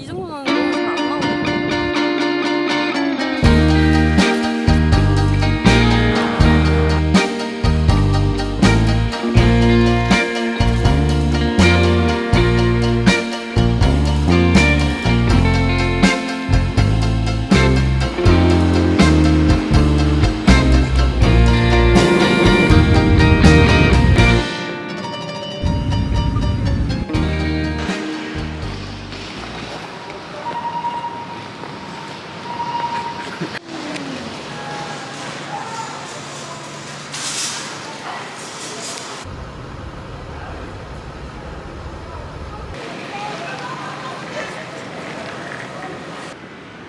이 정도는 너무 잘 안 나오겠네.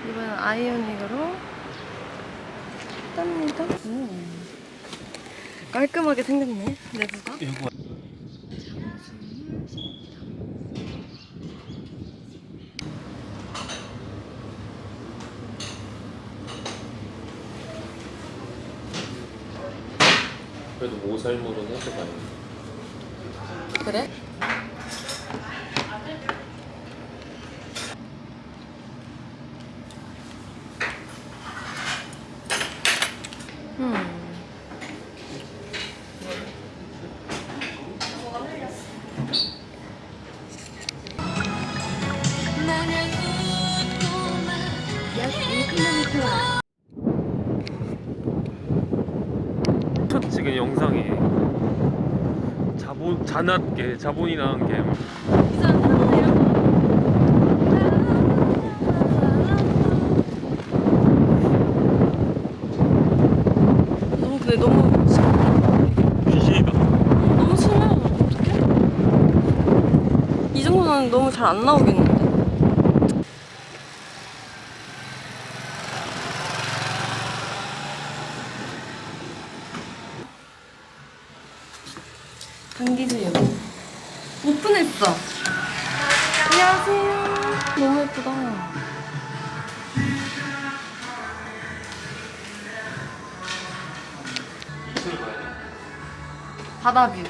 이번엔 아이오닉으로 땁니다. 깔끔하게 생겼네, 내부가. 이거 그래도 모살모는 해도 가요. 그래? 첫 찍은 영상에 자본이 나는 게 너무 근데 너무 귀신이다. 너무 심해. 어떡해? 이 정도는 너무 잘 안 나오겠는데? 당기세요. 오픈했어. 안녕하세요. 너무 예쁘다. 바다뷰.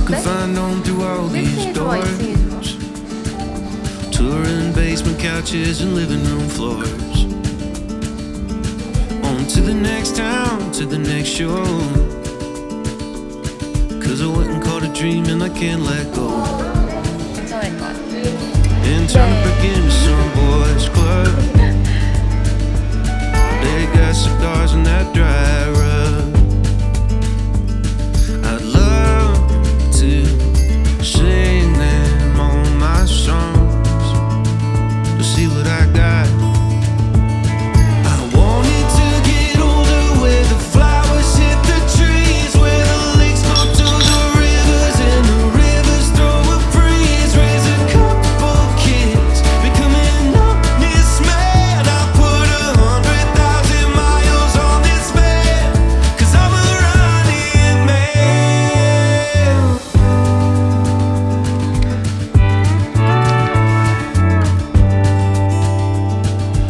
Could find on through all these 1층이 좋아, doors. 2층이 좋아? Touring basement couches and living room floors. On to the next town, to the next shore. Cause I went and caught a dream and I can't let go. 괜찮을 것 같아. And turn it back into some boys club. They got cigars in that dry rub. I'd love to sing them all my songs to see what I got. I wanted to get older where the flowers hit the trees, where the lakes go to the rivers and the rivers throw a breeze. Raise a couple kids, becoming honest man. I put 100,000 miles on this man, 'cause I'm a running man.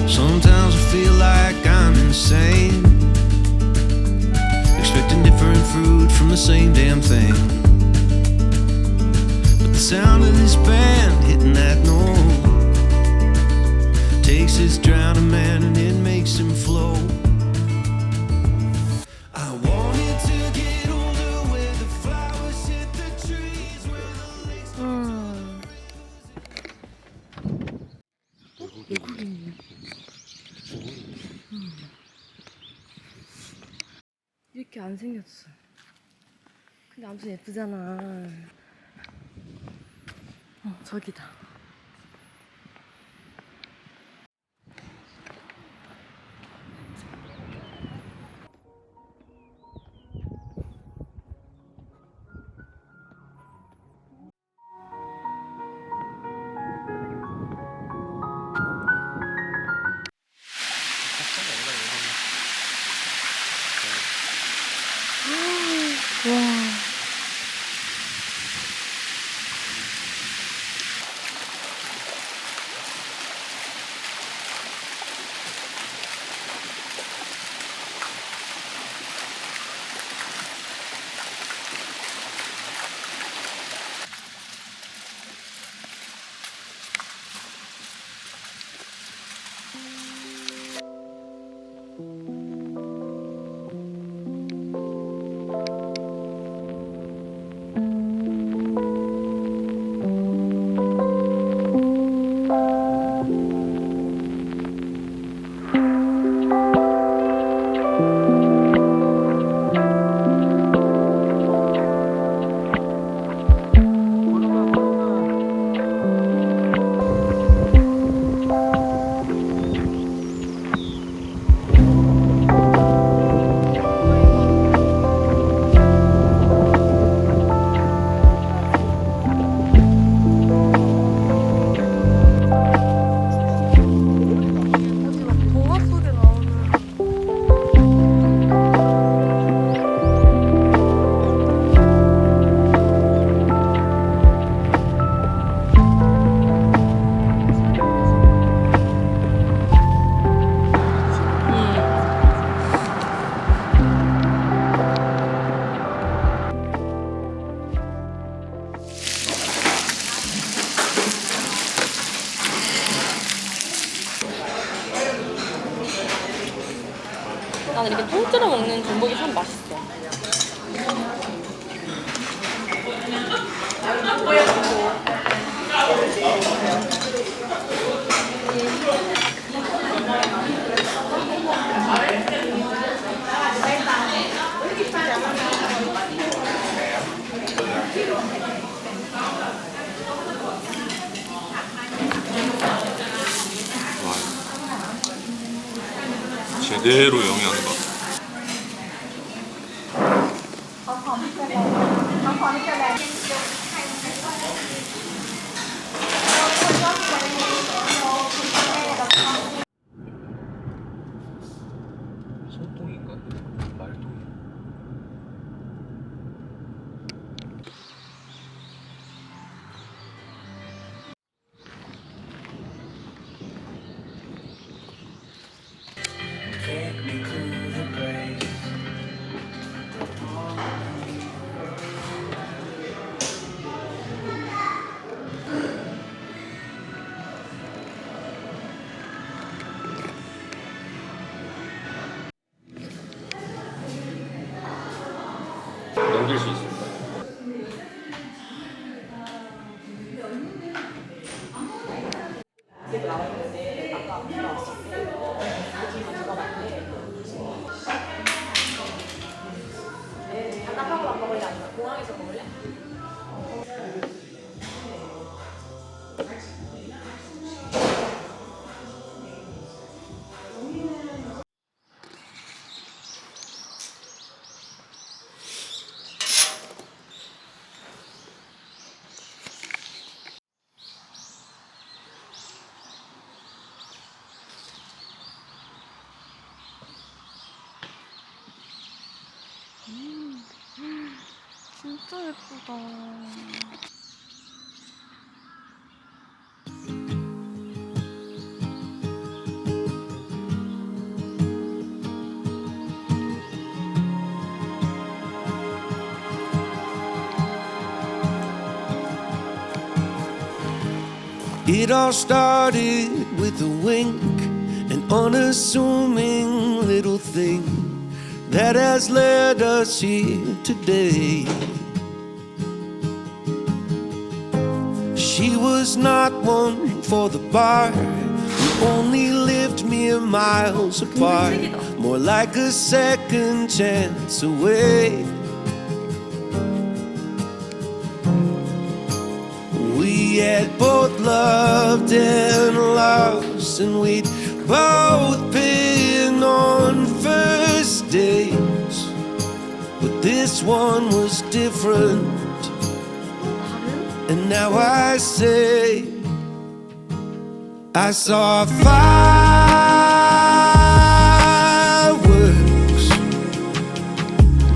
Sometimes I feel like I'm insane, expecting different fruit from the same damn thing. But the sound of this band hitting that note takes this drowning man and it makes him flow. I wanted to get older where the flowers hit the trees, where the lakes. 외국인이네. 이렇게 안 생겼어. 근데 아무튼 예쁘잖아. 저기다. 와. 나는 이렇게 통째로 먹는 전복이 참 맛있어. 제대로 영양가. 소똥인가? 말똥이. Take me to the grave. 넘길 수 있습니다. 진짜 예쁘다. It all started with a wink, an unassuming little thing that has led us here today. She was not one for the bar. We only lived mere miles apart, more like a second chance away. We had both loved and lost, and we'd both been on first dates, but this one was different. And now I say, I saw fireworks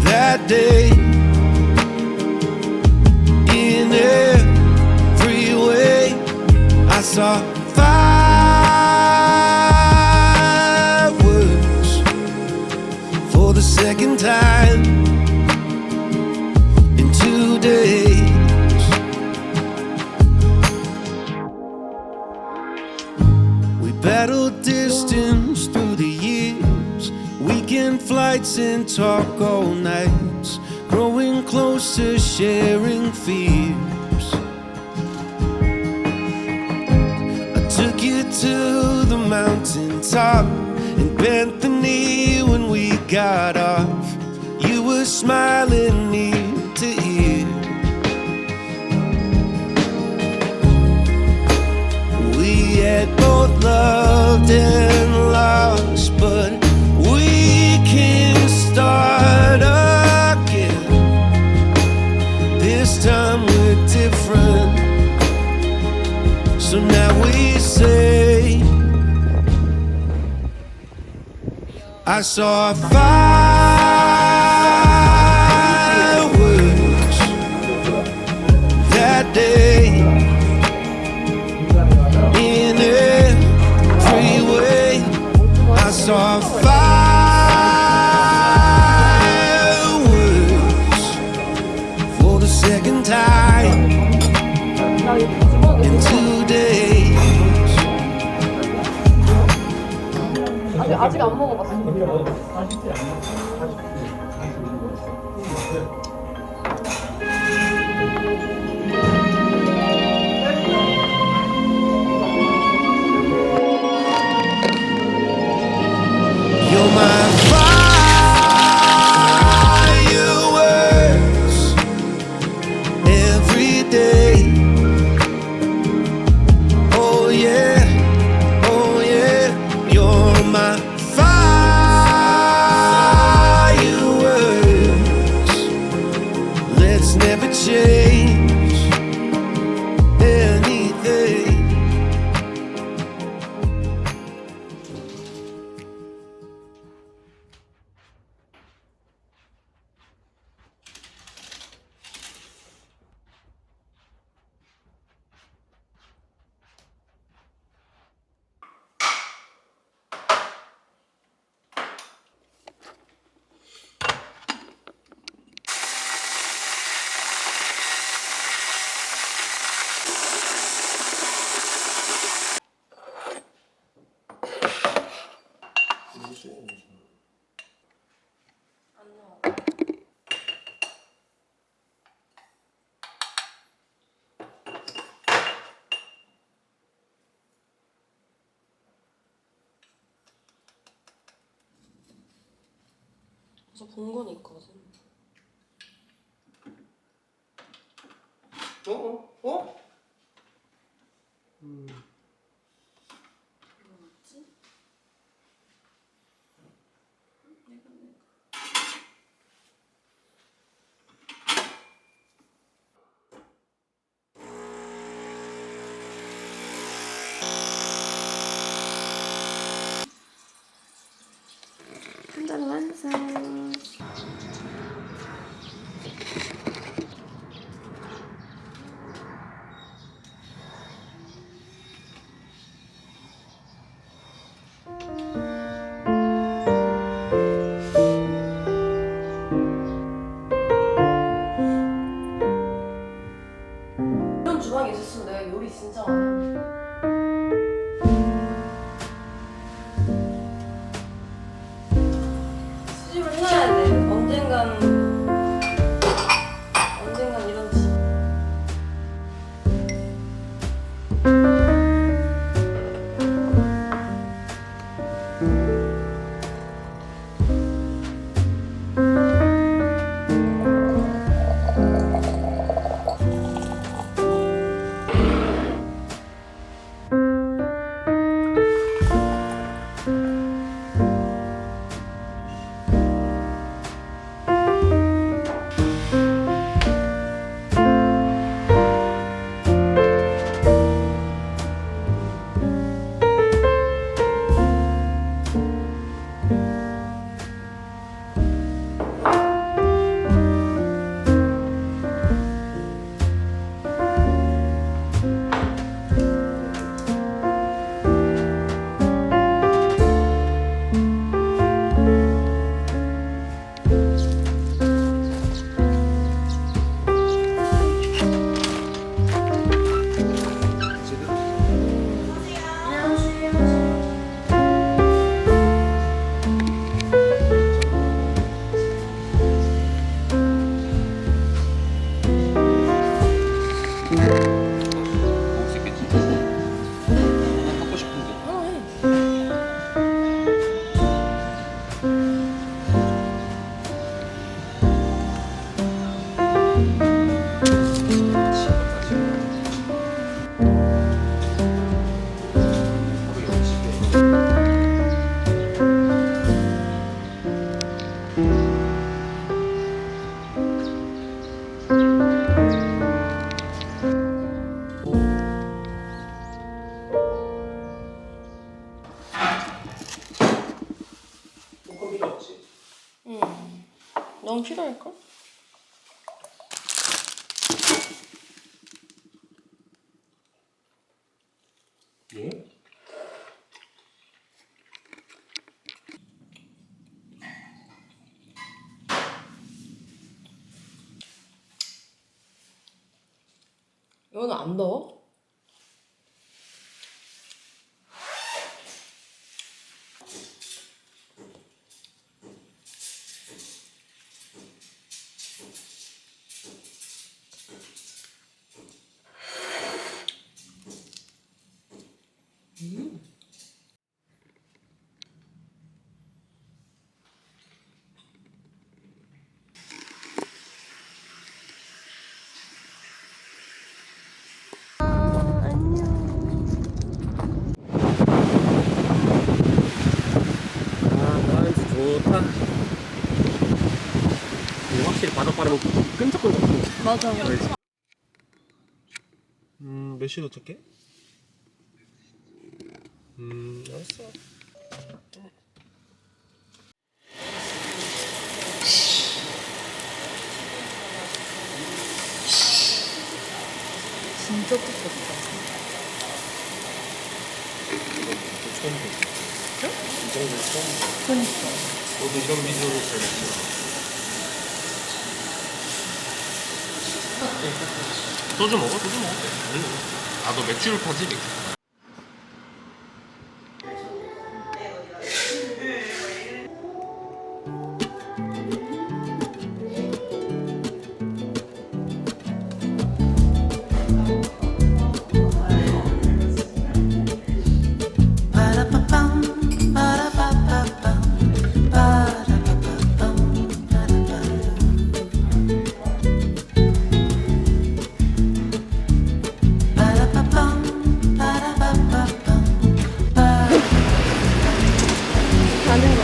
that day in every way. I saw fireworks for the second time in 2 days. Battled distance through the years, weekend flights and talk all nights, growing closer, sharing fears. I took you to the mountaintop and bent the knee when we got off. You were smiling ear to ear. We had both loved and lost, but we can start again. This time we're different, so now we say, I saw fireworks that day in every way. I saw fireworks for the second time in 2 days. 아직 안 먹어봤어. You're my fireworks every day. Oh yeah, oh yeah. You're my fireworks. Let's never change anything. 그래서 본 건 있거든. 어? 뭐였지? 한 잔 완성. 이런 주방이 있었으면 내가 요리 진짜 많이 해. 수집을 해놔야 돼. 언젠간 이런 집. 먹을 수 있겠지? 난 갖고 싶은데. 볶음 필요 없지. 넌 필요할걸? 예? 이거는 안 넣어? 근데 확실히 바닥 바르면 끈적끈적. 맞아. 몇 시에 도착해? 알았어. 진짜 두껍다. 처음 봐. 이 정도 처음 봐. 그니까. 너도 이런 비주얼을 잘 먹지? 소주 먹어? 소주 먹어? 너 맥주를 파지? 맥주. 가는 거.